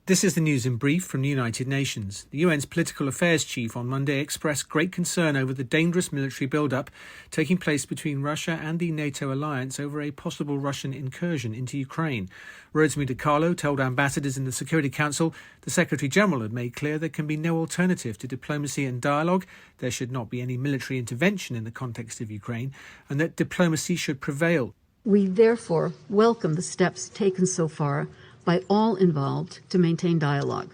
This is the news in brief from the United Nations. The UN's political affairs chief on Monday expressed great concern over the dangerous military build-up taking place between Russia and the NATO alliance over a possible Russian incursion into Ukraine. Rosemary DiCarlo told ambassadors in the Security Council the Secretary-General had made clear there can be no alternative to diplomacy and dialogue, there should not be any military intervention in the context of Ukraine, and that diplomacy should prevail. We therefore welcome the steps taken so far by all involved to maintain dialogue.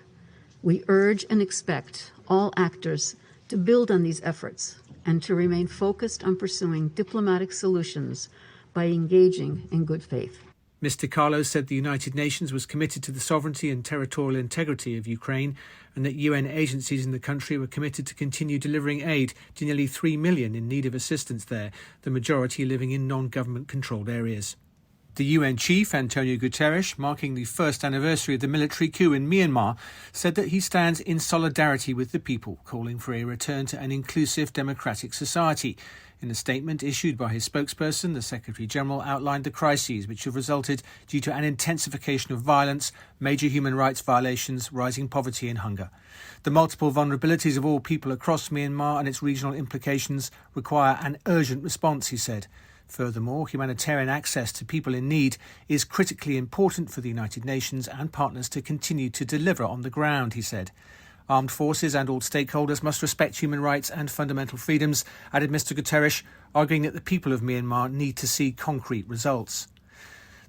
We urge and expect all actors to build on these efforts and to remain focused on pursuing diplomatic solutions by engaging in good faith. Ms. DiCarlo said the United Nations was committed to the sovereignty and territorial integrity of Ukraine and that UN agencies in the country were committed to continue delivering aid to nearly 3 million in need of assistance there, the majority living in non-government controlled areas. The UN chief, Antonio Guterres, marking the first anniversary of the military coup in Myanmar, said that he stands in solidarity with the people, calling for a return to an inclusive democratic society. In a statement issued by his spokesperson, the Secretary-General outlined the crises which have resulted due to an intensification of violence, major human rights violations, rising poverty and hunger. The multiple vulnerabilities of all people across Myanmar and its regional implications require an urgent response, he said. Furthermore, humanitarian access to people in need is critically important for the United Nations and partners to continue to deliver on the ground, he said. Armed forces and all stakeholders must respect human rights and fundamental freedoms, added Mr. Guterres, arguing that the people of Myanmar need to see concrete results.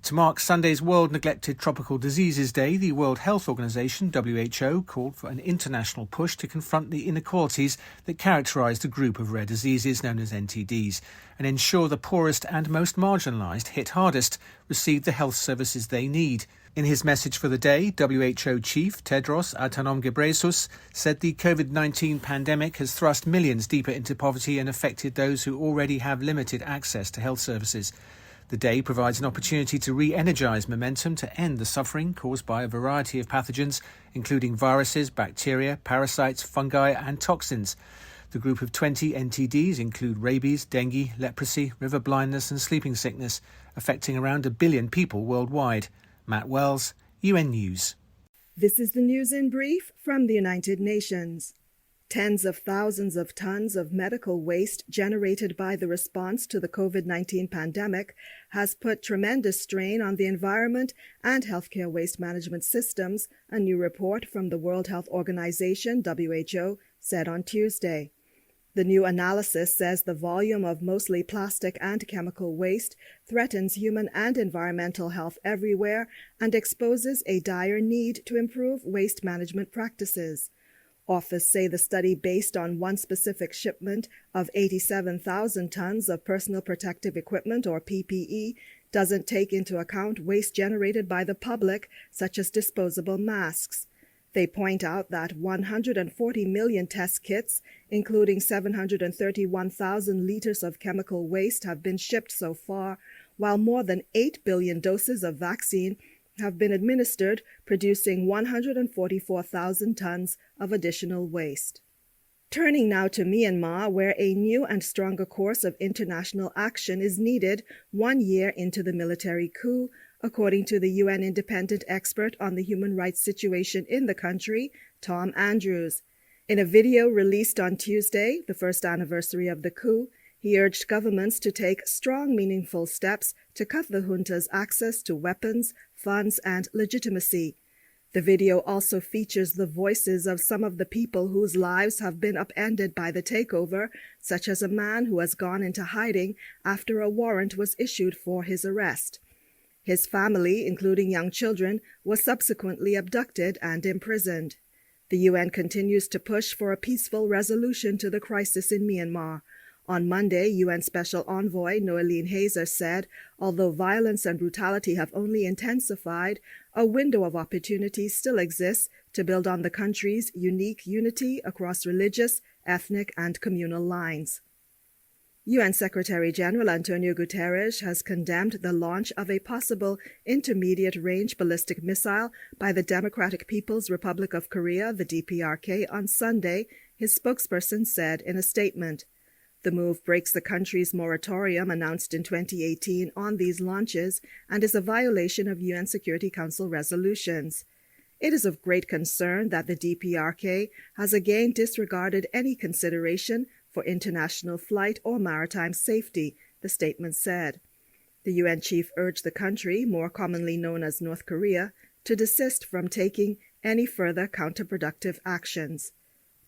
To mark Sunday's World Neglected Tropical Diseases Day, the World Health Organization, WHO, called for an international push to confront the inequalities that characterize the group of rare diseases known as NTDs and ensure the poorest and most marginalized, hit hardest, receive the health services they need. In his message for the day, WHO Chief Tedros Adhanom Ghebreyesus said the COVID-19 pandemic has thrust millions deeper into poverty and affected those who already have limited access to health services. The day provides an opportunity to re-energise momentum to end the suffering caused by a variety of pathogens, including viruses, bacteria, parasites, fungi and toxins. The group of 20 NTDs include rabies, dengue, leprosy, river blindness and sleeping sickness, affecting around 1 billion people worldwide. Matt Wells, UN News. This is the news in brief from the United Nations. Tens of thousands of tons of medical waste generated by the response to the COVID-19 pandemic has put tremendous strain on the environment and healthcare waste management systems, a new report from the World Health Organization, WHO, said on Tuesday. The new analysis says the volume of mostly plastic and chemical waste threatens human and environmental health everywhere and exposes a dire need to improve waste management practices. Authors say the study, based on one specific shipment of 87,000 tons of personal protective equipment, or PPE, doesn't take into account waste generated by the public, such as disposable masks. They point out that 140 million test kits, including 731,000 liters of chemical waste, have been shipped so far, while more than 8 billion doses of vaccine have been administered, producing 144,000 tons of additional waste. Turning now to Myanmar, where a new and stronger course of international action is needed 1 year into the military coup, according to the UN independent expert on the human rights situation in the country, Tom Andrews. In a video released on Tuesday, the first anniversary of the coup, he urged governments to take strong, meaningful steps to cut the junta's access to weapons, funds, and legitimacy. The video also features the voices of some of the people whose lives have been upended by the takeover, such as a man who has gone into hiding after a warrant was issued for his arrest. His family, including young children, was subsequently abducted and imprisoned. The UN continues to push for a peaceful resolution to the crisis in Myanmar. On Monday, UN Special Envoy Noeleen Heyzer said, although violence and brutality have only intensified, a window of opportunity still exists to build on the country's unique unity across religious, ethnic, and communal lines. UN Secretary-General Antonio Guterres has condemned the launch of a possible intermediate-range ballistic missile by the Democratic People's Republic of Korea, the DPRK, on Sunday, his spokesperson said in a statement. The move breaks the country's moratorium announced in 2018 on these launches and is a violation of UN Security Council resolutions. It is of great concern that the DPRK has again disregarded any consideration for international flight or maritime safety, the statement said. The UN chief urged the country, more commonly known as North Korea, to desist from taking any further counterproductive actions.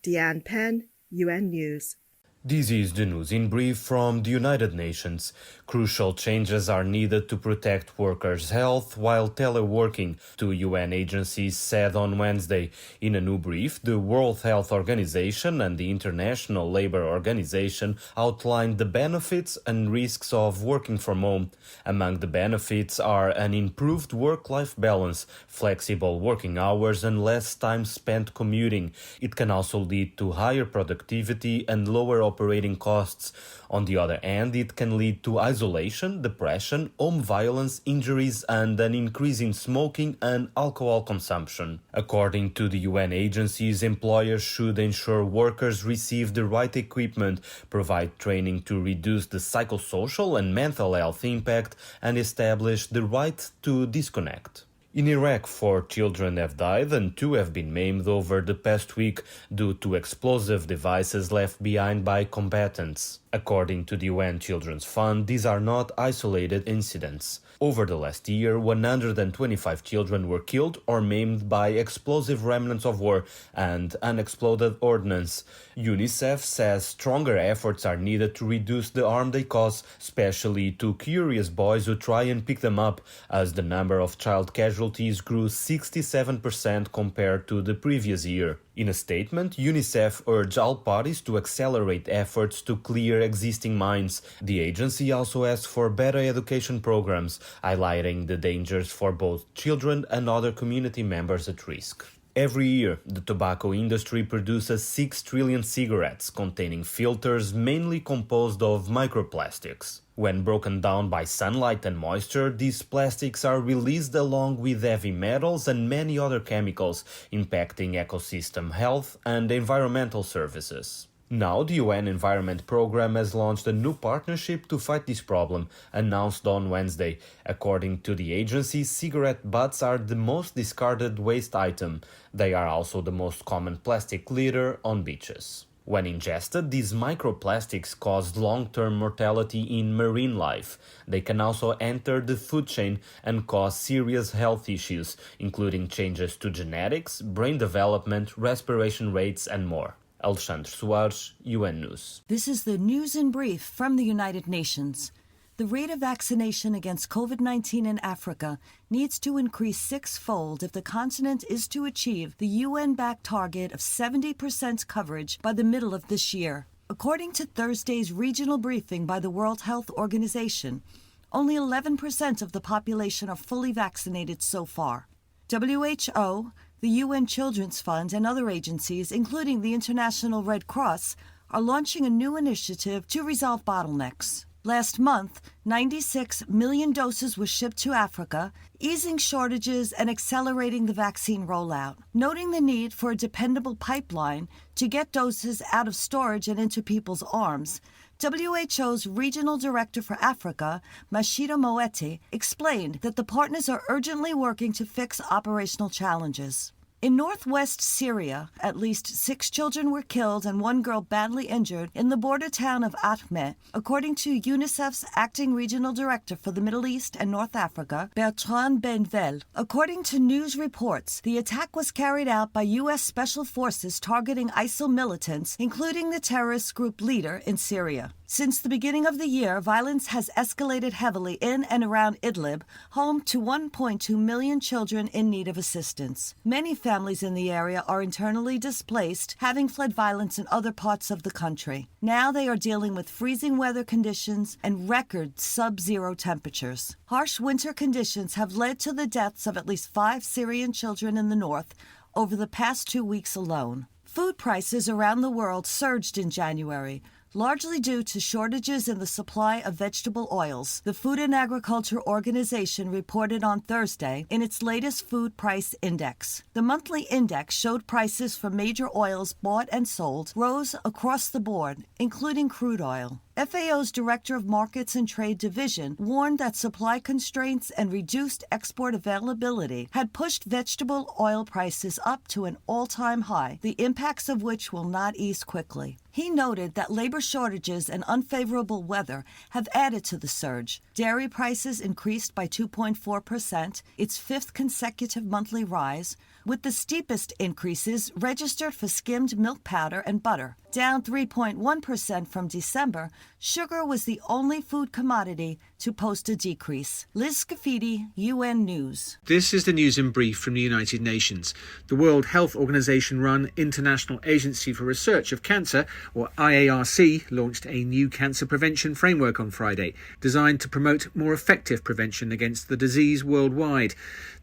Deanne Penn, UN News. This is the news in brief from the United Nations. Crucial changes are needed to protect workers' health while teleworking, two UN agencies said on Wednesday. In a new brief, the World Health Organization and the International Labour Organization outlined the benefits and risks of working from home. Among the benefits are an improved work-life balance, flexible working hours and less time spent commuting. It can also lead to higher productivity and lower operating costs. On the other hand, it can lead to isolation, depression, home violence, injuries, and an increase in smoking and alcohol consumption. According to the UN agencies, employers should ensure workers receive the right equipment, provide training to reduce the psychosocial and mental health impact, and establish the right to disconnect. In Iraq, 4 children have died and 2 have been maimed over the past week due to explosive devices left behind by combatants. According to the UN Children's Fund, these are not isolated incidents. Over the last year, 125 children were killed or maimed by explosive remnants of war and unexploded ordnance. UNICEF says stronger efforts are needed to reduce the harm they cause, especially to curious boys who try and pick them up, as the number of child casualties grew 67% compared to the previous year. In a statement, UNICEF urged all parties to accelerate efforts to clear existing mines. The agency also asked for better education programs, highlighting the dangers for both children and other community members at risk. Every year, the tobacco industry produces 6 trillion cigarettes containing filters mainly composed of microplastics. When broken down by sunlight and moisture, these plastics are released along with heavy metals and many other chemicals, impacting ecosystem health and environmental services. Now, the UN Environment Programme has launched a new partnership to fight this problem, announced on Wednesday. According to the agency, cigarette butts are the most discarded waste item. They are also the most common plastic litter on beaches. When ingested, these microplastics cause long-term mortality in marine life. They can also enter the food chain and cause serious health issues, including changes to genetics, brain development, respiration rates, and more. Alexandre Soares, UN News. This is the News in Brief from the United Nations. The rate of vaccination against COVID-19 in Africa needs to increase 6-fold if the continent is to achieve the UN-backed target of 70% coverage by the middle of this year. According to Thursday's regional briefing by the World Health Organization, only 11% of the population are fully vaccinated so far. WHO, the UN Children's Fund, and other agencies, including the International Red Cross, are launching a new initiative to resolve bottlenecks. Last month, 96 million doses were shipped to Africa, easing shortages and accelerating the vaccine rollout. Noting the need for a dependable pipeline to get doses out of storage and into people's arms, WHO's Regional Director for Africa, Mashida Moeti, explained that the partners are urgently working to fix operational challenges. In northwest Syria, at least 6 children were killed and 1 girl badly injured in the border town of Atme, according to UNICEF's acting regional director for the Middle East and North Africa, Bertrand Benvel. According to news reports, the attack was carried out by U.S. Special Forces targeting ISIL militants, including the terrorist group leader in Syria. Since the beginning of the year, violence has escalated heavily in and around Idlib, home to 1.2 million children in need of assistance. Many families in the area are internally displaced, having fled violence in other parts of the country. Now they are dealing with freezing weather conditions and record sub-zero temperatures. Harsh winter conditions have led to the deaths of at least 5 Syrian children in the north over the past 2 weeks alone. Food prices around the world surged in January, largely due to shortages in the supply of vegetable oils, the Food and Agriculture Organization reported on Thursday in its latest food price index. The monthly index showed prices for major oils bought and sold rose across the board, including crude oil. FAO's Director of Markets and Trade Division warned that supply constraints and reduced export availability had pushed vegetable oil prices up to an all-time high, the impacts of which will not ease quickly. He noted that labor shortages and unfavorable weather have added to the surge. Dairy prices increased by 2.4%, its fifth consecutive monthly rise, with the steepest increases registered for skimmed milk powder and butter. Down 3.1% from December, sugar was the only food commodity to post a decrease. Liz Scafidi, UN News. This is the news in brief from the United Nations. The World Health Organization-run International Agency for Research of Cancer, or IARC, launched a new cancer prevention framework on Friday, designed to promote more effective prevention against the disease worldwide.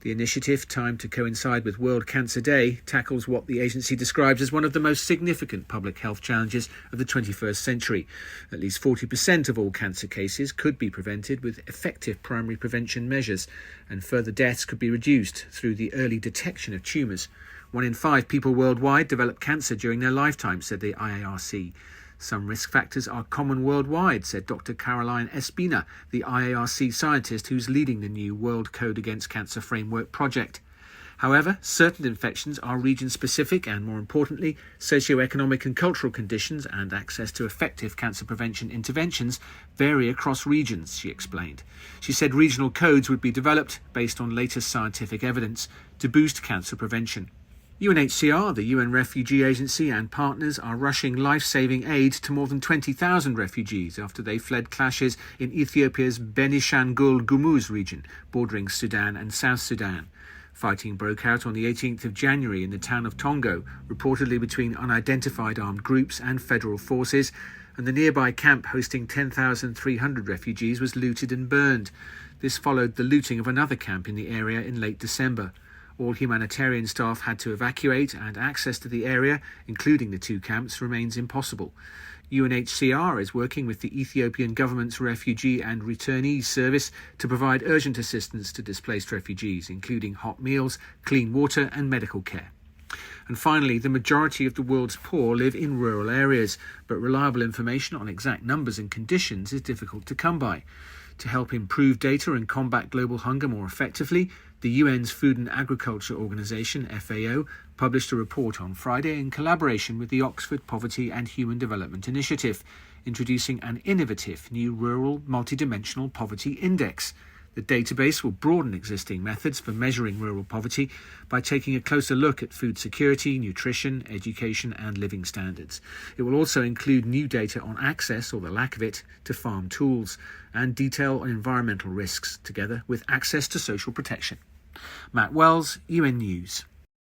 The initiative, timed to coincide with World Cancer Day, tackles what the agency describes as one of the most significant public health challenges of the 21st century. At least 40% of all cancer cases could be prevented with effective primary prevention measures, and further deaths could be reduced through the early detection of tumours. 1 in 5 people worldwide develop cancer during their lifetime, said the IARC. Some risk factors are common worldwide, said Dr. Caroline Espina, the IARC scientist who's leading the new World Code Against Cancer Framework project. However, certain infections are region-specific and, more importantly, socioeconomic and cultural conditions and access to effective cancer prevention interventions vary across regions, she explained. She said regional codes would be developed based on latest scientific evidence to boost cancer prevention. UNHCR, the UN Refugee Agency, and partners are rushing life-saving aid to more than 20,000 refugees after they fled clashes in Ethiopia's Benishangul Gumuz region, bordering Sudan and South Sudan. Fighting broke out on the 18th of January in the town of Tongo, reportedly between unidentified armed groups and federal forces, and the nearby camp hosting 10,300 refugees was looted and burned. This followed the looting of another camp in the area in late December. All humanitarian staff had to evacuate, and access to the area, including the 2 camps, remains impossible. UNHCR is working with the Ethiopian government's Refugee and Returnees Service to provide urgent assistance to displaced refugees, including hot meals, clean water and medical care. And finally, the majority of the world's poor live in rural areas, but reliable information on exact numbers and conditions is difficult to come by. To help improve data and combat global hunger more effectively, the UN's Food and Agriculture Organization, FAO, published a report on Friday in collaboration with the Oxford Poverty and Human Development Initiative, introducing an innovative new rural multidimensional poverty index. The database will broaden existing methods for measuring rural poverty by taking a closer look at food security, nutrition, education and living standards. It will also include new data on access, or the lack of it, to farm tools, and detail on environmental risks, together with access to social protection. Matt Wells, UN News.